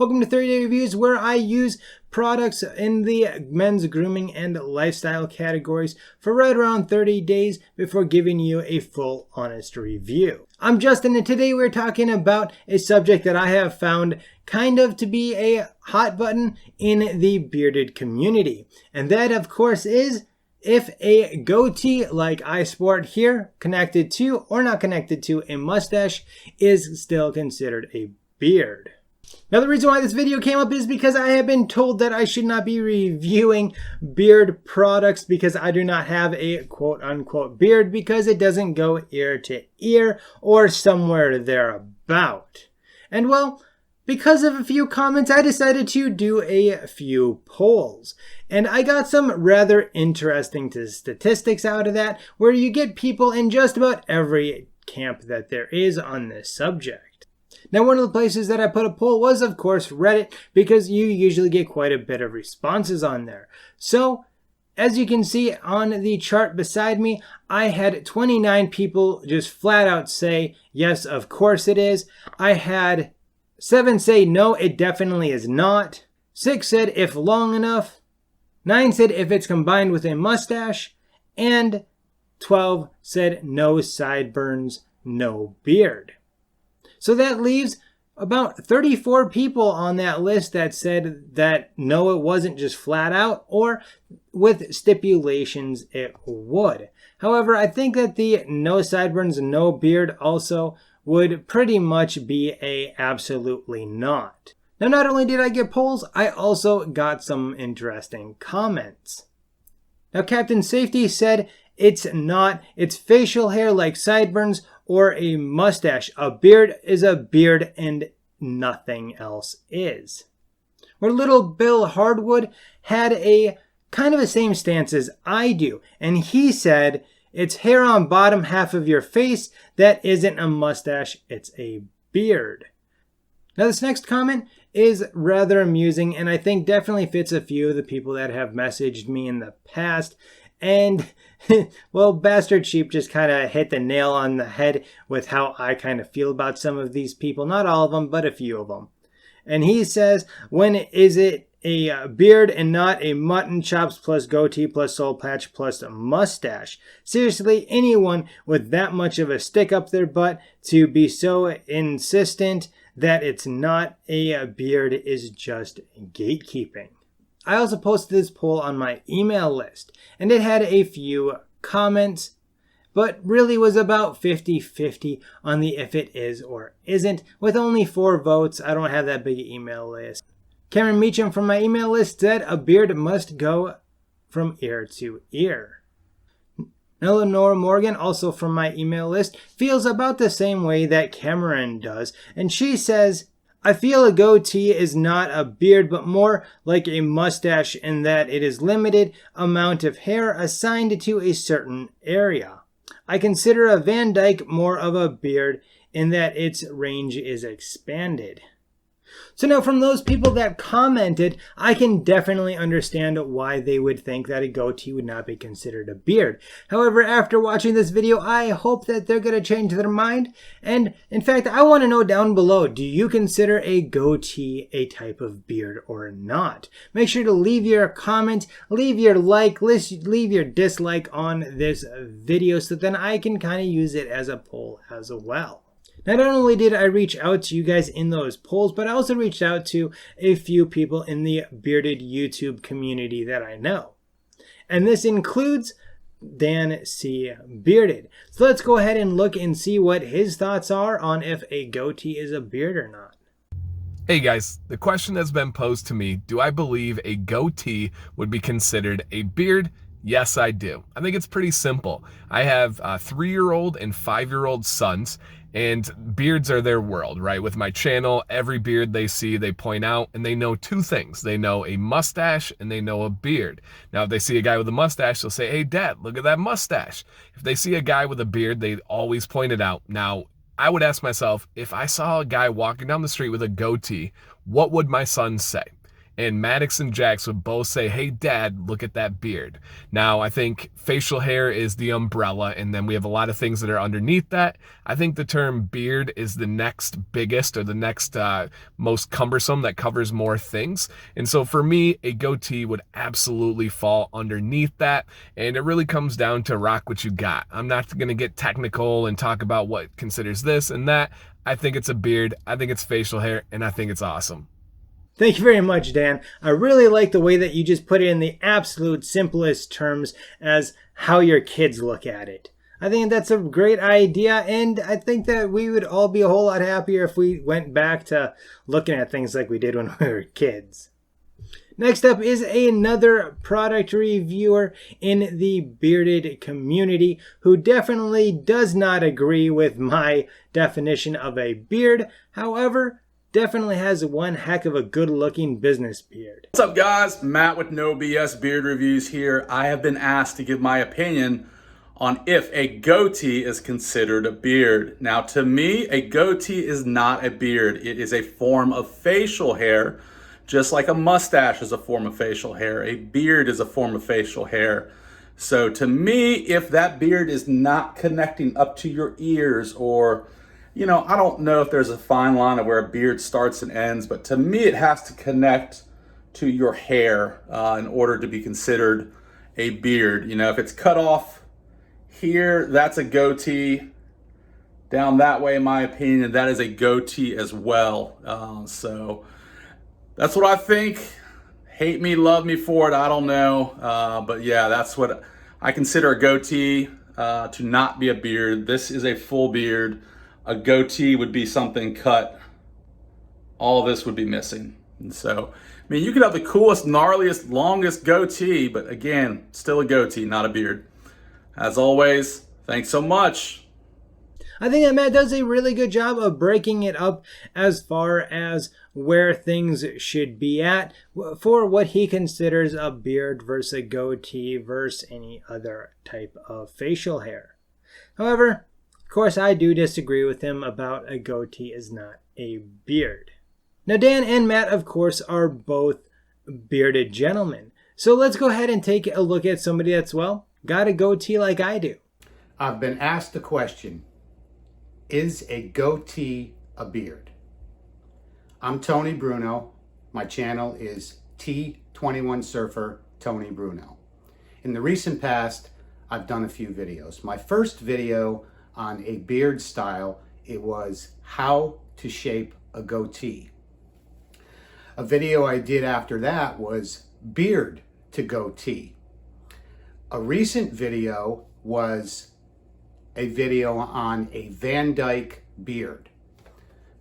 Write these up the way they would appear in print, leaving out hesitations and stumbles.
Welcome to 30 Day Reviews, where I use products in the men's grooming and lifestyle categories for right around 30 days before giving you a full honest review. I'm Justin, and today we're talking about a subject that I have found kind of to be a hot button in the bearded community. And that, of course, is if a goatee like I sport here, connected to or not connected to a mustache, is still considered a beard. Now, the reason why this video came up is because I have been told that I should not be reviewing beard products because I do not have a quote-unquote beard because it doesn't go ear to ear or somewhere thereabout. And well, because of a few comments, I decided to do a few polls. And I got some rather interesting statistics out of that, where you get people in just about every camp that there is on this subject. Now, one of the places that I put a poll was, of course, Reddit, because you usually get quite a bit of responses on there. So, as you can see on the chart beside me, I had 29 people just flat out say, yes, of course it is. I had 7 say, no, it definitely is not. 6 said, if long enough. 9 said, if it's combined with a mustache. And 12 said, no sideburns, no beard. So that leaves about 34 people on that list that said that no, it wasn't just flat out, or with stipulations it would. However, I think that the no sideburns, no beard also would pretty much be a absolutely not. Now, not only did I get polls, I also got some interesting comments. Now, Captain Safety said it's not. It's facial hair like sideburns or a mustache. A beard is a beard and nothing else is. Where Little Bill Hardwood had a kind of the same stance as I do, and he said it's hair on bottom half of your face that isn't a mustache, it's a beard. Now, this next comment is rather amusing, and I think definitely fits a few of the people that have messaged me in the past. And, well, Bastard Sheep just kind of hit the nail on the head with how I kind of feel about some of these people. Not all of them, but a few of them. And he says, when is it a beard and not a mutton chops plus goatee plus soul patch plus a mustache? Seriously, anyone with that much of a stick up their butt to be so insistent that it's not a beard is just gatekeeping. I also posted this poll on my email list, and it had a few comments, but really was about 50-50 on the if it is or isn't, with only 4 votes. I don't have that big email list. Cameron Meacham from my email list said a beard must go from ear to ear. Eleanor Morgan, also from my email list, feels about the same way that Cameron does, and she says, I feel a goatee is not a beard, but more like a mustache in that it is limited amount of hair assigned to a certain area. I consider a Van Dyke more of a beard in that its range is expanded. So now, from those people that commented, I can definitely understand why they would think that a goatee would not be considered a beard. However, after watching this video, I hope that they're going to change their mind. And in fact, I want to know down below, do you consider a goatee a type of beard or not? Make sure to leave your comment, leave your like, leave your dislike on this video so then I can kind of use it as a poll as well. Now, not only did I reach out to you guys in those polls, but I also reached out to a few people in the bearded YouTube community that I know. And this includes Dan C. Bearded. So let's go ahead and look and see what his thoughts are on if a goatee is a beard or not. Hey guys, the question has been posed to me, do I believe a goatee would be considered a beard? Yes, I do. I think it's pretty simple. I have 3-year-old and 5-year-old sons, and beards are their world, right? With my channel, every beard they see, they point out, and they know 2 things. They know a mustache and they know a beard. Now, if they see a guy with a mustache, they'll say, hey, Dad, look at that mustache. If they see a guy with a beard, they always point it out. Now, I would ask myself, if I saw a guy walking down the street with a goatee, what would my son say? And Maddox and Jax would both say, hey, Dad, look at that beard. Now, I think facial hair is the umbrella, and then we have a lot of things that are underneath that. I think the term beard is the next biggest, or the next most cumbersome, that covers more things. And so for me, a goatee would absolutely fall underneath that. And it really comes down to rock what you got. I'm not going to get technical and talk about what considers this and that. I think it's a beard, I think it's facial hair, and I think it's awesome. Thank you very much, Dan. I really like the way that you just put it in the absolute simplest terms as how your kids look at it. I think that's a great idea, and I think that we would all be a whole lot happier if we went back to looking at things like we did when we were kids. Next up is another product reviewer in the bearded community who definitely does not agree with my definition of a beard. However, definitely has one heck of a good-looking business beard. What's up, guys? Matt with No BS Beard Reviews here. I have been asked to give my opinion on if a goatee is considered a beard. Now, to me, a goatee is not a beard. It is a form of facial hair, just like a mustache is a form of facial hair. A beard is a form of facial hair. So to me, if that beard is not connecting up to your ears, or I don't know if there's a fine line of where a beard starts and ends, but to me it has to connect to your hair in order to be considered a beard. If it's cut off here, that's a goatee. Down that way, in my opinion, that is a goatee as well. So that's what I think. Hate me, love me for it, I don't know. But yeah, that's what I consider a goatee to not be a beard. This is a full beard. A goatee would be something cut. All of this would be missing. And so, you could have the coolest, gnarliest, longest goatee, but again, still a goatee, not a beard. As always, thanks so much. I think that Matt does a really good job of breaking it up as far as where things should be at for what he considers a beard versus a goatee versus any other type of facial hair. However, of course, I do disagree with him about a goatee is not a beard. Now, Dan and Matt, of course, are both bearded gentlemen. So let's go ahead and take a look at somebody that's, got a goatee like I do. I've been asked the question, is a goatee a beard? I'm Tony Bruno. My channel is T21 Surfer Tony Bruno. In the recent past, I've done a few videos. My first video on a beard style, it was how to shape a goatee. A video I did after that was beard to goatee. A recent video was a video on a Van Dyke beard.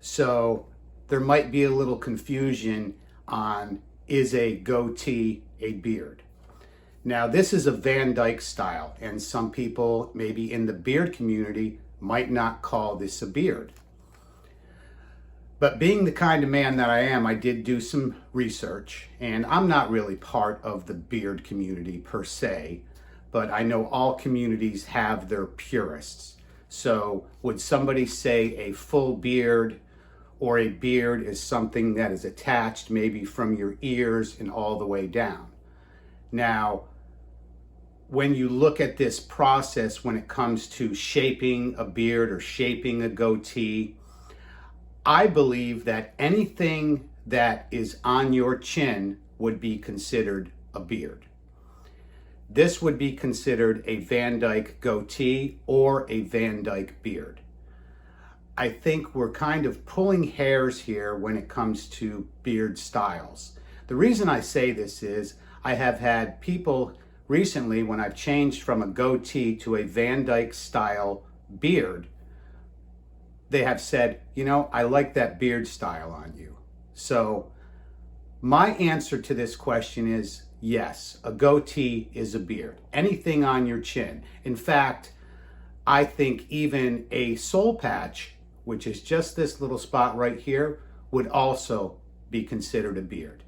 So there might be a little confusion on, is a goatee a beard? Now, this is a Van Dyke style, and some people maybe in the beard community might not call this a beard. But being the kind of man that I am, I did do some research, and I'm not really part of the beard community per se, but I know all communities have their purists. So would somebody say a full beard or a beard is something that is attached maybe from your ears and all the way down? Now, when you look at this process, when it comes to shaping a beard or shaping a goatee, I believe that anything that is on your chin would be considered a beard. This would be considered a Van Dyke goatee or a Van Dyke beard. I think we're kind of pulling hairs here when it comes to beard styles. The reason I say this is I have had people recently, when I've changed from a goatee to a Van Dyke style beard, they have said, I like that beard style on you. So my answer to this question is yes, a goatee is a beard. Anything on your chin. In fact, I think even a soul patch, which is just this little spot right here, would also be considered a beard.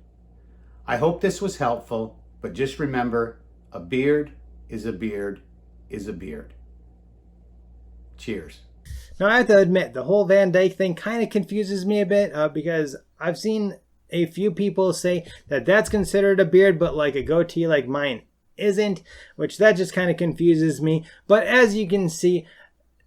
I hope this was helpful, but just remember, a beard is a beard is a beard. Cheers. Now, I have to admit, the whole Van Dyke thing kind of confuses me a bit because I've seen a few people say that that's considered a beard, but like a goatee like mine isn't, which that just kind of confuses me. But as you can see,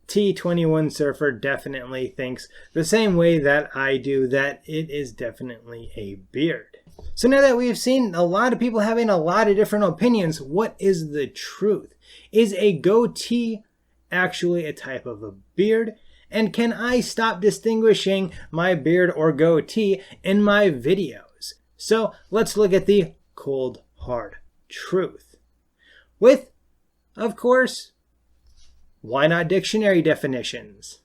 T21 Surfer definitely thinks the same way that I do, that it is definitely a beard. So now that we've seen a lot of people having a lot of different opinions, what is the truth? Is a goatee actually a type of a beard? And can I stop distinguishing my beard or goatee in my videos? So let's look at the cold, hard truth. With, of course, why not dictionary definitions?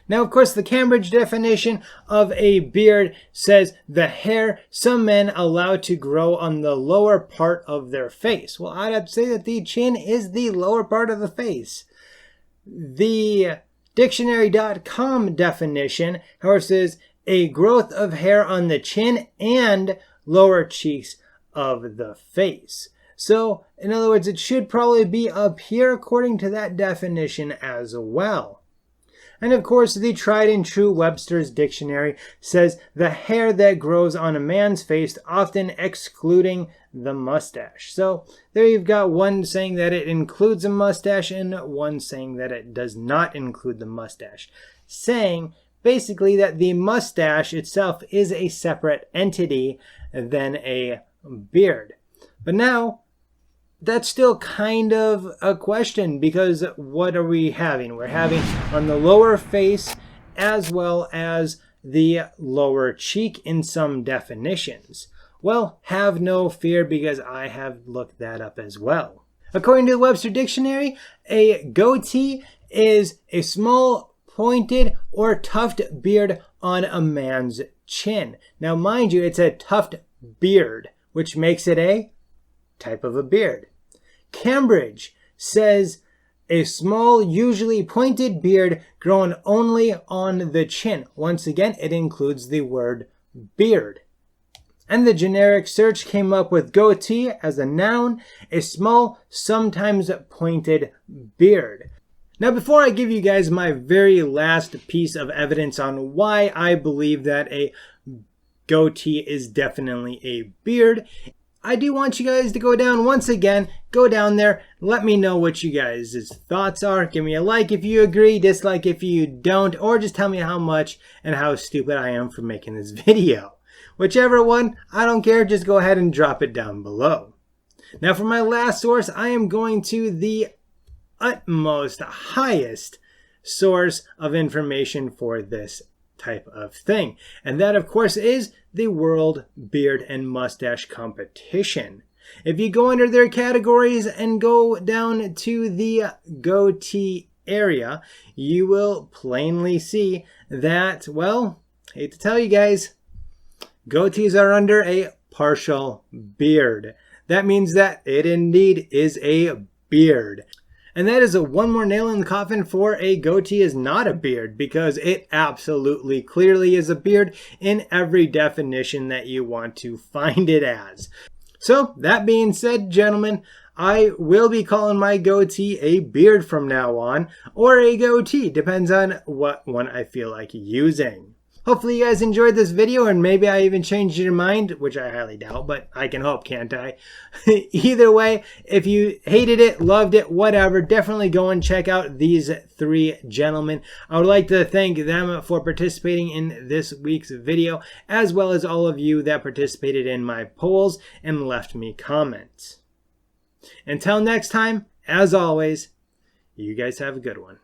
Now, of course, the Cambridge definition of a beard says the hair some men allow to grow on the lower part of their face. Well, I'd have to say that the chin is the lower part of the face. The dictionary.com definition, however, says a growth of hair on the chin and lower cheeks of the face. So, in other words, it should probably be up here according to that definition as well. And of course, the tried and true Webster's Dictionary says the hair that grows on a man's face, often excluding the mustache. So there you've got one saying that it includes a mustache and one saying that it does not include the mustache. Saying basically that the mustache itself is a separate entity than a beard. But now, that's still kind of a question, because what are we having? We're having on the lower face as well as the lower cheek in some definitions. Well, have no fear, because I have looked that up as well. According to the Webster Dictionary, a goatee is a small, pointed, or tufted beard on a man's chin. Now, mind you, it's a tufted beard, which makes it a type of a beard. Cambridge says a small, usually pointed beard grown only on the chin. Once again, it includes the word beard. And the generic search came up with goatee as a noun, a small, sometimes pointed beard. Now, before I give you guys my very last piece of evidence on why I believe that a goatee is definitely a beard, I do want you guys to go down once again, go down there, let me know what you guys' thoughts are. Give me a like if you agree, dislike if you don't, or just tell me how much and how stupid I am for making this video. Whichever one, I don't care, just go ahead and drop it down below. Now for my last source, I am going to the utmost, highest source of information for this type of thing. And that, of course, is the World Beard and Mustache Competition. If you go under their categories and go down to the goatee area, you will plainly see that, well, hate to tell you guys, goatees are under a partial beard. That means that it indeed is a beard. And that is one more nail in the coffin for a goatee is not a beard, because it absolutely clearly is a beard in every definition that you want to find it as. So that being said, gentlemen, I will be calling my goatee a beard from now on, or a goatee, depends on what one I feel like using. Hopefully you guys enjoyed this video, and maybe I even changed your mind, which I highly doubt, but I can hope, can't I? Either way, if you hated it, loved it, whatever, definitely go and check out these three gentlemen. I would like to thank them for participating in this week's video, as well as all of you that participated in my polls and left me comments. Until next time, as always, you guys have a good one.